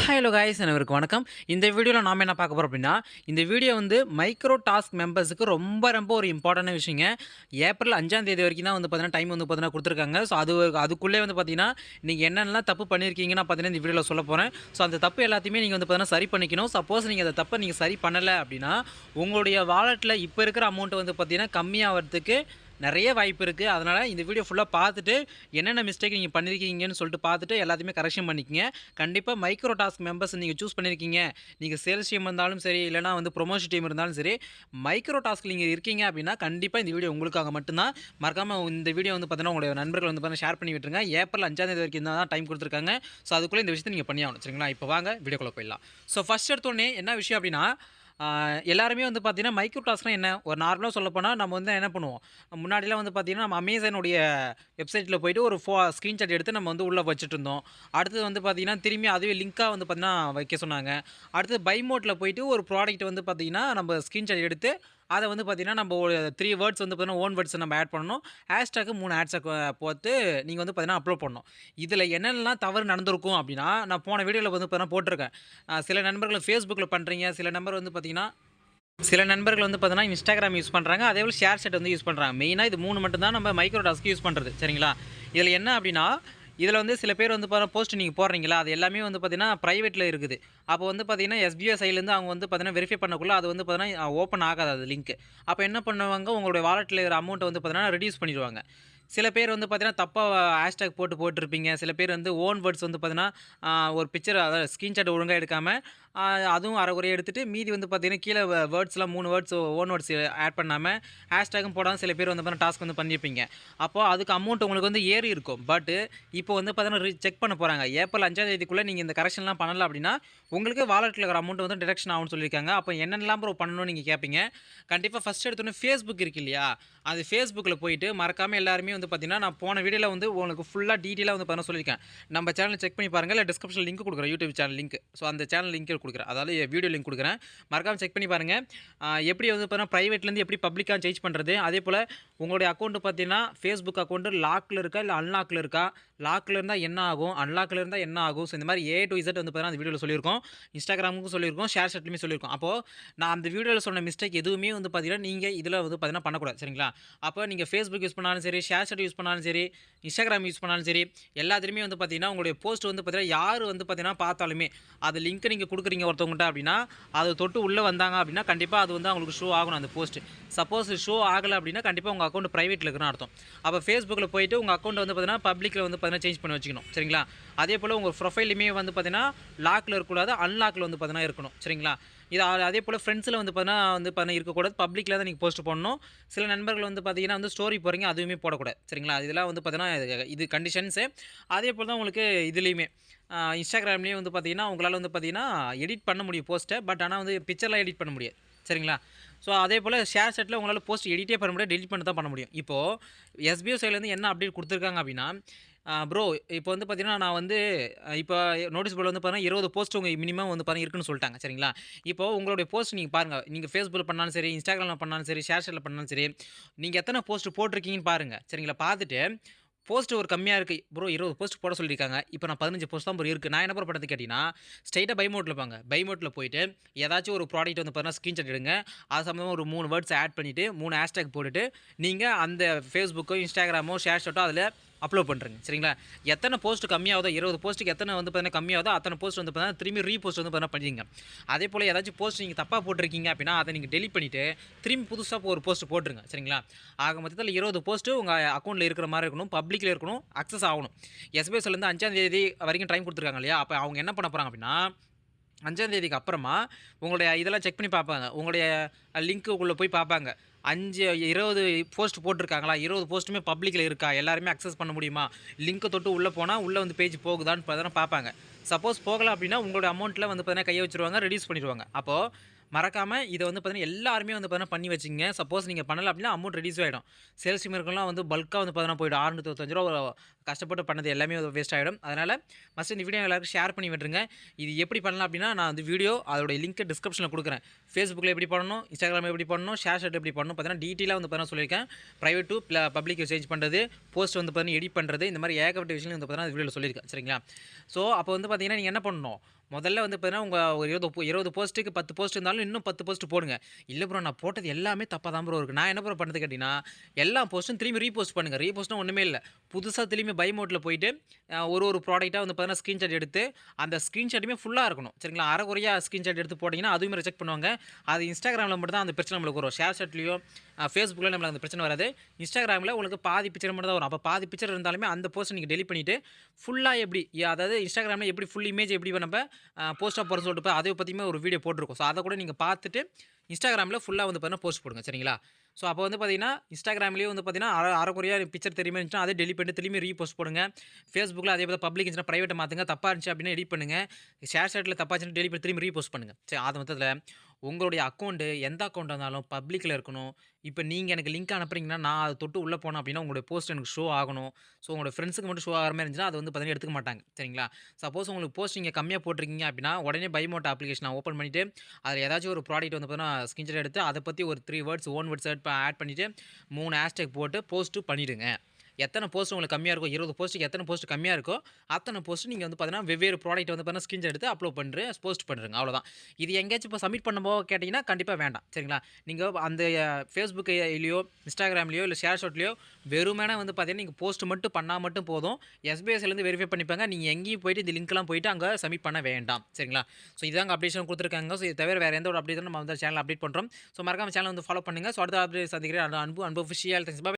Hello guys அனைவருக்கும் வணக்கம். இந்த வீடியோவில் நாம் என்ன பார்க்க போகிறோம் அப்படின்னா, இந்த வீடியோ வந்து மைக்ரோ டாஸ்க் மெம்பர்ஸுக்கு ரொம்ப ஒரு இம்பார்ட்டன்டான விஷயங்க. ஏப்ரல் 5ஆம் தேதி வரைக்கும் தான் வந்து பார்த்தீங்கன்னா, டைம் வந்து பார்த்தீங்கன்னா குடுத்துருக்காங்க. ஸோ அதுக்குள்ளே வந்து பார்த்தீங்கன்னா, நீங்க என்னென்னலாம் தப்பு பண்ணியிருக்கீங்கன்னு பார்த்தீங்கன்னா, இந்த வீடியோவில் சொல்லப் போறேன். ஸோ அந்த தப்பு எல்லாத்தையுமே நீங்க வந்து பார்த்தீங்கன்னா சரி பண்ணிக்கணும். சப்போஸ் நீங்க அந்த தப்ப நீங்க சரி பண்ணல அப்படின்னா, உங்களுடைய வாலெட்ல இப்ப இருக்கிற அமௌண்ட் வந்து பார்த்தீங்கன்னா, கம்மியாவறதுக்கு நெறைய வாய்ப்பு இருக்கு. அதனால இந்த வீடியோ ஃபுல்லா பார்த்துட்டு, என்னென்ன மிஸ்டேக் நீங்க பண்ணியிருக்கீங்கன்னு சொல்லிட்டு பார்த்துட்டு, எல்லாத்தையுமே கரெக்ஷன் பண்ணிக்கங்க. கண்டிப்பா மைக்ரோ டாஸ்க் மெம்பர்ஸ் நீங்க சூஸ் பண்ணியிருக்கீங்க. நீங்க சேல்ஸ் டீம் இருந்தாலும் சரி, இல்லன்னா வந்து புரமோஷன் டீம் இருந்தாலும் சரி, மைக்ரோ டாஸ்க்ல நீங்க இருக்கீங்க அப்படின்னா, கண்டிப்பா இந்த வீடியோ உங்களுக்காக மட்டும் தான். மறக்காம இந்த வீடியோ வந்து பார்த்தீங்கன்னா, உங்களுடைய நண்பர்கள் வந்து பார்த்தீங்கன்னா ஷேர் பண்ணி விட்டுருங்க. ஏப்ரல் 5ஆம் தேதி வரைக்கும் தான் டைம் குடுத்துருக்காங்க. ஸோ அதுக்குள்ள இந்த விஷயத்த நீங்க பண்ணியாகணும். சரிங்களா? இப்ப வாங்க வீடியோக்குள்ள போயிடலாம். ஸோ ஃபர்ஸ்ட் எடுத்தோனே என்ன விஷயம் அப்படின்னா, எல்லாருமே வந்து பார்த்தீங்கன்னா, மைக்ரோ டாஸ்க்னா என்ன? ஒரு நார்மலா சொல்லப்போனா, நம்ம வந்து என்ன பண்ணுவோம்? முன்னாடிலாம் வந்து பார்த்தீங்கன்னா, நம்ம அமேசானுடைய வெப்சைட்ல போயிட்டு ஒரு ஸ்கிரீன்ஷாட் எடுத்து நம்ம வந்து உள்ள வச்சுட்டுருந்தோம். அடுத்தது வந்து பார்த்தீங்கன்னா, திரும்பி அதுவே லிங்க்கா வந்து பார்த்தீங்கன்னா வைக்க சொன்னாங்க. அடுத்தது பை மோட்ல போயிட்டு ஒரு ப்ராடக்ட் வந்து பார்த்தீங்கன்னா, நம்ம ஸ்கிரீன்ஷாட் எடுத்து அத வந்து பார்த்தீங்கன்னா, நம்ம ஒரு 3 வேர்ட்ஸ் வந்து பார்த்தீங்கன்னா, ஓன் வேர்ட்ஸ் நம்ம ஆட் பண்ணணும். ஹேஷ்டேக் 3 ஹேஷ்டேக் போட்டு நீங்க வந்து பார்த்தீங்கன்னா, அப்லோட் பண்ணணும். இதுல என்னென்னலாம் தவறு நடந்திருக்கும் அப்டின்னா, நான் போன வீடியோல வந்து பார்த்தீங்கன்னா போட்டுருக்கேன். சில நண்பர்கள் Facebookல பண்றீங்க. சில நம்பர் வந்து பார்த்தீங்கன்னா சில நண்பர்கள் வந்து பார்த்தீங்கன்னா, Instagram யூஸ் பண்றாங்க. அதேபோல ஷேர்சாட் வந்து யூஸ் பண்றாங்க. மெயினா இது 3 மட்டும் தான் நம்ம மைக்ரோ டாஸ்க்கு யூஸ் பண்றது. சரிங்களா? இதுல என்ன அப்டின்னா, இதுல வந்து சில பேர் வந்து போஸ்ட் நீங்க போடுறீங்களா, அது எல்லாமே வந்து பார்த்தீங்கன்னா, பிரைவேட்ல இருக்குது. அப்போ வந்து பார்த்தீங்கன்னா, SBI சைட்லேருந்து அவங்க வந்து பார்த்தீங்கன்னா, வெரிஃபை பண்ணக்குள்ள அது வந்து பார்த்தீங்கன்னா, ஓப்பன் ஆகாது அது லிங்க். அப்ப என்ன பண்ணுவாங்க, உங்களுடைய வாலெட்ல இருக்கிற அமௌண்ட்ட வந்து பார்த்தீங்கன்னா, ரெட்யூஸ் பண்ணிருவாங்க. சில பேர் வந்து பார்த்தீங்கன்னா, தப்பா ஹேஷ்டேக் போட்டிருப்பீங்க. சில பேர் வந்து ஓன் வேர்ட்ஸ் வந்து பார்த்தீங்கன்னா, ஒரு பிக்சர் அதாவது ஸ்கிரீன்ஷாட் ஒழுங்கா எடுக்காம, அ அதுவும் அரைகுறையா எடுத்துட்டு, மீதி வந்து பார்த்தீங்கன்னா, கீழ வேர்ட்ஸ்லாம் 3 வேர்ட்ஸ் ஓன் வேர்ட்ஸ் ஆட் பண்ணாம, ஹேஷ்டேகும் போடாம சில பேர் வந்து பார்த்தீங்கன்னா, டாஸ்க் வந்து பண்ணியிருப்பீங்க. அப்போ அதுக்கு அமௌண்ட் உங்களுக்கு வந்து ஏறி இருக்கும். பட் இப்போ வந்து பார்த்தீங்கன்னா, செக் பண்ண போறாங்க. ஏப்ரல் 5ஆம் தேதிக்குள்ள நீங்க இந்த கரெக்ஷன்லாம் பண்ணல அப்படின்னா, உங்களுக்கு வாலெட்ல இருக்கிற அமௌண்ட் வந்து டிடக்ஷன் ஆகும்னு சொல்லியிருக்காங்க. அப்போ என்னென்னலாம் ப்ரோ பண்ணணும்னு நீங்க கேட்பீங்க. கண்டிப்பா ஃபர்ஸ்ட் எடுத்தோனே Facebook இருக்கு இல்லையா? அது Facebookல போயிட்டு மறக்காம எல்லாருமே வந்து பார்த்தீங்கன்னா, நான் போன வீடியோல வந்து உங்களுக்கு ஃபுல்லா டீட்டெயிலா வந்து பண்ண சொல்லியிருக்கேன். நம்ம சேனல செக் பண்ணி பாருங்க. இல்ல டிஸ்கிரிப்ஷன்ல லிங்க் குடுக்குறேன். YouTube channel link. ஸோ அந்த சேனல் லிங்க் குடுக்குறேன். அதாவது வீடியோ லிங்க் குடுக்குறேன். மறக்காம செக் பண்ணி பாருங்க. எப்படி வந்து பார்த்தீங்கன்னா, பிரைவேட்லேருந்து எப்படி பப்ளிக்கா சேஞ்ச் பண்றது? அதேபோல உங்களுடைய அக்கவுண்ட் பார்த்தீங்கன்னா, Facebook அக்கவுண்ட் லாக்ல இருக்கா? இல்ல அன்லாக்ல இருக்கா? லாக்ல இருந்தா என்ன ஆகும்? அன்லாக்ல இருந்தா என்ன ஆகும்? ஸோ இந்த மாரி ஏ டூ இசட் வந்து பார்த்தீங்கன்னா, அந்த வீடியோல சொல்லியிருக்கோம். Instagramக்கும் சொல்லியிருக்கோம். ஷேர்சாட்லயுமே சொல்லியிருக்கோம். அப்போ நான் அந்த வீடியோல சொன்ன மிஸ்டேக் எதுவுமே வந்து பார்த்தீங்கன்னா, நீங்க இதுல வந்து பார்த்தீங்கன்னா பண்ணக்கூடாது. சரிங்களா? அப்ப நீங்க Facebook யூஸ் பண்ணாலும் சரி, ஷேர்சாட் யூஸ் பண்ணாலும் சரி, Instagram யூஸ் பண்ணாலும் சரி, எல்லாத்துலயுமே வந்து பார்த்தீங்கன்னா, உங்களுடைய போஸ்ட் வந்து பார்த்தீங்கன்னா, யாரு வந்து பார்த்தீங்கன்னா பார்த்தாலுமே, அது லிங்க் நீங்க குடுக்குறீங்க ஒருத்தவங்கட்ட அப்படின்னா, அத தொட்டு உள்ள வந்தாங்க அப்படின்னா, கண்டிப்பா அது வந்து அவங்களுக்கு ஷோ ஆகணும் அந்த போஸ்ட். சப்போஸ் ஷோ ஆகல அப்படின்னா, கண்டிப்பா உங்க அக்கவுண்ட் பிரைவேட்ல இருக்குன்னு அர்த்தம். அப்ப Facebookல போயிட்டு உங்க அக்கவுண்ட் வந்து பார்த்தீங்கன்னா, பப்ளிக்ல வந்து பார்த்தீங்கன்னா சேஞ்ச் பண்ணி வச்சுக்கணும். சரிங்களா? அதேபோல உங்க ப்ரொஃபைலுமே வந்து பார்த்தீங்கன்னா, லாக்ல இருக்கக்கூடாது. அன்லாக்ல வந்து பார்த்தீங்கன்னா இருக்கணும். சரிங்களா? இது அதேபோல ஃப்ரெண்ட்ஸ்ல வந்து பார்த்தீங்கன்னா இருக்கக்கூடாது. பப்ளிக்ல தான் நீங்க போஸ்ட் போடணும். சில நண்பர்கள் வந்து பார்த்தீங்கன்னா வந்து ஸ்டோரி போடுறீங்க, அதுவுமே போடக்கூடாது. சரிங்களா? இதெல்லாம் வந்து பார்த்தீங்கன்னா, இது கண்டிஷன்ஸு. அதேபோல தான் உங்களுக்கு இதுலயுமே. Instagramலயும் வந்து பார்த்தீங்கன்னா, உங்களால வந்து பார்த்தீங்கன்னா, எடிட் பண்ண முடியும் போஸ்ட்ட. பட் ஆனா வந்து பிக்சர்லாம் எடிட் பண்ண முடியாது. சரிங்களா? ஸோ அதேபோல ஷேர்சாட்ல உங்களால போஸ்ட் எடிட்டே பண்ண முடியாது. டெலீட் பண்ண தான் பண்ண முடியும். இப்போ SBI சைட்லேருந்து என்ன அப்டேட் குடுத்துருக்காங்க அப்டின்னா, ப்ரோ இப்போ வந்து பார்த்தீங்கன்னா, நான் வந்து இப்ப நோட்டீஸ் போர்ட்ல வந்து பார்த்தீங்கன்னா, 20 போஸ்ட் உங்க மினிமம் வந்து பார்த்தீங்கன்னா இருக்குன்னு சொல்ட்டாங்க. சரிங்களா? இப்போ உங்களுடைய போஸ்ட் நீங்க பாருங்க. நீங்க Facebookல பண்ணாலும் சரி, Instagramல பண்ணாலும் சரி, ஷேர்சாட்ல பண்ணாலும் சரி, நீங்க எத்தன போஸ்ட் போட்டிருக்கீங்கன்னு பாருங்க. சரிங்களா? பார்த்துட்டு போஸ்ட் ஒரு கம்மியா இருக்கு. ப்ரோ 20 போஸ்ட் போட சொல்லியிருக்காங்க. இப்ப நான் 15 போஸ்ட் தான் ப்ரோ இருக்கு. நான் என்ன ப்ரோ பண்றது கேட்டீங்கன்னா, ஸ்ட்ரெயிட்டா பை மோட்ல போங்க. பை மோட்ல போயிட்டு ஏதாச்சும் ஒரு ப்ராடக்ட் வந்து பார்த்தீங்கன்னா, ஸ்கிரீன்ஷாட் எடுங்க. அது சம்மந்தமா ஒரு 3 வேர்ட்ஸ் ஆட் பண்ணிட்டு, 3 ஹேஷ்டேக் போட்டுட்டு, நீங்க அந்த Facebookஓ, Instagramஓ, ஷேர்சாட்டோ அதில அப்லோட் பண்றீங்க. சரிங்களா? எத்தன போஸ்ட் கம்மியாகுதோ 20 போஸ்ட்க்கு எத்தன வந்து பார்த்தீங்கன்னா கம்மியாகுதோ, அத்தன போஸ்ட் வந்து பார்த்தீங்கன்னா, திரும்பி ரீபோஸ்ட் வந்து பார்த்தீங்கன்னா பண்ணிருங்க. அதேபோல ஏதாச்சும் போஸ்ட் நீங்க தப்பா போட்டிருக்கீங்க அப்படின்னா, அத நீங்க டெலீட் பண்ணிட்டு, திரும்பி புதுசா ஒரு போஸ்ட் போட்டுருங்க. சரிங்களா? ஆக மொத்தத்தில 20 போஸ்ட் உங்க அக்கவுண்ட்ல இருக்கிற மாரி இருக்கணும். பப்ளிக்ல இருக்கணும். அக்சஸ் ஆகணும். SBIலேருந்து 5ஆம் தேதி வரைக்கும் டைம் குடுத்துருக்காங்க இல்லையா? அப்ப அவங்க என்ன பண்ண போறாங்க அப்படின்னா, 5ஆம் தேதிக்கு அப்புறமா உங்களுடைய இதெல்லாம் செக் பண்ணி பார்ப்பாங்க. உங்களுடைய லிங்க்குக்குள்ள போய் பார்ப்பாங்க. 20 போஸ்ட் போட்டுருக்காங்களா? 20 போஸ்ட்டுமே பப்ளிக்ல இருக்கா? எல்லாருமே அக்சஸ் பண்ண முடியுமா? லிங்க்க தொட்டு உள்ள போனா, உள்ள வந்து பேஜ் போகுதான்னு பார்த்தீங்கன்னா பார்ப்பாங்க. சப்போஸ் போகல அப்படின்னா, உங்களுடைய அமௌண்ட்ல வந்து பார்த்தீங்கன்னா கைய வச்சுருவாங்க. ரெட்யூஸ் பண்ணிருவாங்க. அப்போ மறக்காம இத வந்து பார்த்தீங்கன்னா, எல்லாருமே வந்து பார்த்தீங்கன்னா பண்ணி வச்சுக்கங்க. சப்போஸ் நீங்க பண்ணல அப்படின்னா அமௌண்ட் ரெட்யூஸ் ஆயிடும். சேல்ஸ் டீம்களுக்கெல்லாம் வந்து பல்க்கா வந்து பார்த்தீங்கன்னா போயிடும். ரூ. 695 கஷ்டப்பட்டு பண்ணது எல்லாமே வேஸ்ட் ஆயிடும். அதனால ஃபர்ஸ்ட் இந்த வீடியோ எல்லாருக்கும் ஷேர் பண்ணி விட்டுருங்க. இது எப்படி பண்ணலாம் அப்படின்னா, நான் வந்து வீடியோ அதோட லிங்க் டிஸ்கிரிப்ஷன்ல குடுக்குறேன். Facebookல எப்படி பண்ணணும், Instagramல எப்படி பண்ணணும், ஷேர்சாட் எப்படி பண்ணணும் பார்த்தீங்கன்னா, டீட்டெயிலா வந்து பார்த்தீங்கன்னா சொல்லியிருக்கேன். பிரைவேட் டூ பப்ளிக் சேஞ்ச் பண்றது, போஸ்ட் வந்து பார்த்தீங்கன்னா எடிட் பண்றது, இந்த மாரி ஏகப்பட்ட விஷயங்கள் வந்து பார்த்தீங்கன்னா, இந்த வீடியோல சொல்லியிருக்கேன். சரிங்களா? ஸோ அப்போ வந்து பார்த்தீங்கன்னா, நீங்க என்ன பண்ணணும், முதல்ல வந்து பார்த்தீங்கன்னா, உங்க ஒரு 20 போஸ்ட்டுக்கு 10 போஸ்ட் இருந்தாலும் இன்னும் 10 போஸ்ட் போடுங்க. இல்ல ப்ரோ நான் போட்டது எல்லாமே தப்பா தான் ப்ரோ இருக்கு. நான் என்ன ப்ரோ பண்றது கேட்டீங்கன்னா, எல்லா போஸ்ட்டும் திரும்பி ரீபோஸ்ட் பண்ணுங்க. ரீபோஸ்ட்னா ஒண்ணுமே இல்ல. புதுசா திரும்பி பை மோட்ல போயிட்டு ஒரு ப்ராடக்ட்டா வந்து பார்த்தீங்கன்னா, ஸ்கிரீன்ஷாட் எடுத்து அந்த ஸ்கிரீன்ஷாட்டுமே ஃபுல்லா இருக்கணும். சரிங்களா? அரைகுறையா ஸ்கிரீன்ஷாட் எடுத்து போட்டீங்கன்னா, அதுவுமே ரிஜெக்ட் பண்ணுவாங்க. அது Instagramல மட்டும் தான் அந்த பிரச்சனை நம்மளுக்கு வரும். ஷேர் சாட்லயோ, Facebookல நம்மளுக்கு அந்த பிரச்சனை வராது. Instagramல உங்களுக்கு பாதி பிக்சர் மட்டும் தான் வரும். அப்ப பாதி பிக்சர் இருந்தாலுமே அந்த போஸ்ட்ட நீங்க டெலீட் பண்ணிட்டு, ஃபுல்லா எப்படி அதாவது Instagramல எப்படி ஃபுல் இமேஜ் எப்படி நம்ம போஸ்ட்டா போடுறோம்னு சொல்லிட்டு அத பத்தியுமே ஒரு வீடியோ போட்டுருக்கோம். ஸோ அத கூட நீங்க பார்த்துட்டு Instagramல ஃபுல்லா வந்து பார்த்தீங்கன்னா போஸ்ட் போடுங்க. சரிங்களா? ஸோ அப்போ வந்து பார்த்தீங்கன்னா, Instagramலயும் வந்து பார்த்தீங்கன்னா, அரைகுறையா பிக்சர் தெரியுமா இருந்துச்சுன்னா, அதே டெலீட் பண்ணிட்டு திரும்பி ரீபோஸ்ட் போடுங்க. Facebookல அதே போல பப்ளிக் இருந்துச்சுன்னா பிரைவேட்டா மாத்துங்க. தப்பா இருந்துச்சு அப்டின்னா எடிட் பண்ணுங்க. ஷேர் சாட்ல தப்பா இருந்துச்சுன்னா டெலீட் பண்ணி திரும்பி ரீபோஸ்ட் பண்ணுங்க. சரி ஆக மொத்தத்துல உங்களுடைய அக்கவுண்ட் எந்த அக்கவுண்டா இருந்தாலும் பப்ளிக்ல இருக்கணும். இப்ப நீங்க எனக்கு லிங்க் அனுப்புறீங்கன்னா, நான் அத தொட்டு உள்ள போனேன் அப்டின்னா, உங்களுடைய போஸ்ட் எனக்கு ஷோ ஆகணும். ஸோ உங்களோட ஃப்ரெண்ட்ஸ்க்கு மட்டும் ஷோ ஆகுற மாரி இருந்துச்சுன்னா, அது வந்து பார்த்தீங்கன்னா எடுத்துக்க மாட்டாங்க. சரிங்களா? சப்போஸ் உங்களுக்கு போஸ்ட் நீங்க கம்மியா போட்டிருக்கீங்க அப்டின்னா, உடனே பைமோட் அப்ளிகேஷன ஓப்பன் பண்ணிட்டு, அதில ஏதாச்சும் ஒரு ப்ராடக்ட் வந்து பார்த்தீங்கன்னா, ஸ்கிரீன்ஷாட் எடுத்து அத பத்தி ஒரு 3 வேர்ட்ஸ், ஓன் வேர்ட்ஸ் ஆட் பண்ணிட்டு 3 ஹேஷ்டேக் போட்டு போஸ்ட் பண்ணிடுங்க. எத்தன போஸ்ட் உங்களுக்கு கம்மியா இருக்கோ, 20 போஸ்ட்க்கு எத்தன போஸ்ட் கம்மியா இருக்கோ, அத்தன போஸ்ட் நீங்க வந்து பார்த்தீங்கன்னா, வெவ்வேறு ப்ராடக்ட் வந்து பார்த்தீங்கன்னா, ஸ்கிரீன்ஷாட் எடுத்து அப்லோட் போஸ்ட் பண்ணிருங்க. அவ்வளோதான். இது எங்கேயாச்சும் இப்போ சப்மிட் பண்ணும்போது கேட்டீங்கன்னா, கண்டிப்பா வேண்டாம். சரிங்களா? நீங்க அந்த Facebook லயோ, Instagramலயோ இல்ல ஷேர் ஷாட்லயோ வெறுமனே வந்து பார்த்தீங்கன்னா, நீங்க போஸ்ட் மட்டும் பண்ணா மட்டும் போதும். SBIஸ்லேருந்து வெரிஃபை பண்ணிப்பாங்க. நீங்க எங்கேயும் போயிட்டு இந்த லிங்க்லாம் போயிட்டு அங்க சப்மிட் பண்ண வேண்டாம். சரிங்களா? ஸோ இதாங்க அப்டேஷன் குடுத்துருக்காங்க. ஸோ இது தவிர வேற எந்த ஒரு அப்டேட்டும் நம்ம வந்து சேனல்ல அப்டேட் பண்றோம். ஸோ மறக்காம சேனல வந்து ஃபாலோ பண்ணுங்க. ஸோ அடுத்த அப்டேட் சந்திக்கிறேன். அன்பு அன்பு அஃபிஷியல். தேங்க்ஸ். பாய்.